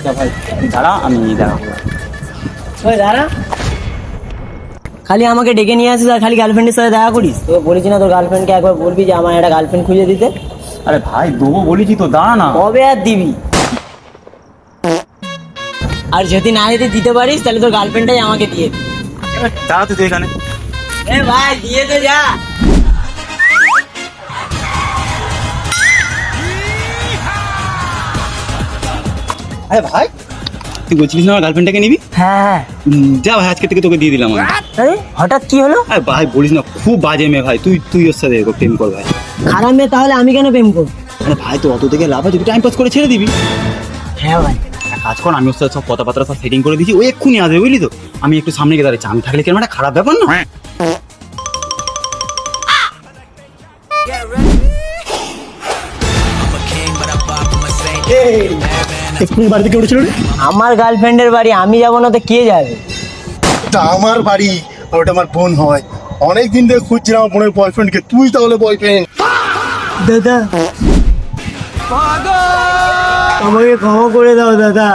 আচ্ছা ভাই দাঁড়া, আমি দেখাবো। ওই দাঁড়া, খালি আমাকে ডেকে নিয়ে আসিস আর খালি গার্লফ্রেন্ডের সাথে দেখা করিস। তোকে বলেছি না তোর গার্লফ্রেন্ডকে একবার বলবি যে আমার একটা গার্লফ্রেন্ড খুঁজে দিতে। আরে ভাই দেবো বলেছি তো, দাঁড়া না। কবে আর দিবি? আর যদি না দিতে পারিস তাহলে তোর গার্লফ্রেন্ডটাই আমাকে দিয়ে দিবি। দাঁড়া তুই এখানে। এ ভাই দিয়ে দে যা। আরে ভাই তুই বলছিলিস না আমার গার্লফ্রেন্ডটাকে নিবি? হ্যাঁ। যা ভাই, আজকে থেকে তোকে দিয়ে দিলাম আমি। আরে হঠাৎ কি হলো? আরে ভাই বলিস না, খুব বাজে মেয়ে ভাই। তুই ওর সাথে প্রেম কর ভাই। খারাপ মেয়ে তাহলে আমি কেন প্রেম করবো? আরে ভাই তো অত থেকে লাভ আছে, তুই টাইম পাস করে ছেড়ে দিবি। হ্যাঁ ভাই। এক কাজ কর, আমি ওর সাথে সব কথাবার্তা সব সেটিং করে দিয়েছি, ওই এক্ষুনি আসবে বুঝলি তো। আমি একটু সামনে গিয়ে দাঁড়াচ্ছি, আমি থাকলে কেন একটা খারাপ ব্যাপার না। এক্ষুনি বাড়ি থেকে উঠেছিল রে। আমার গার্লফ্রেন্ডের বাড়ি আমি যাবো না তো কে যাবে? এটা আমার বাড়ি আর ওটা আমার বোন হয়। অনেকদিন ধরে খুঁজছিলাম আমার বোনের বয়ফ্রেন্ডকে, তুই তাহলে বয়ফ্রেন্ড। দাদা আমাকে ক্ষমা করে দাও দাদা।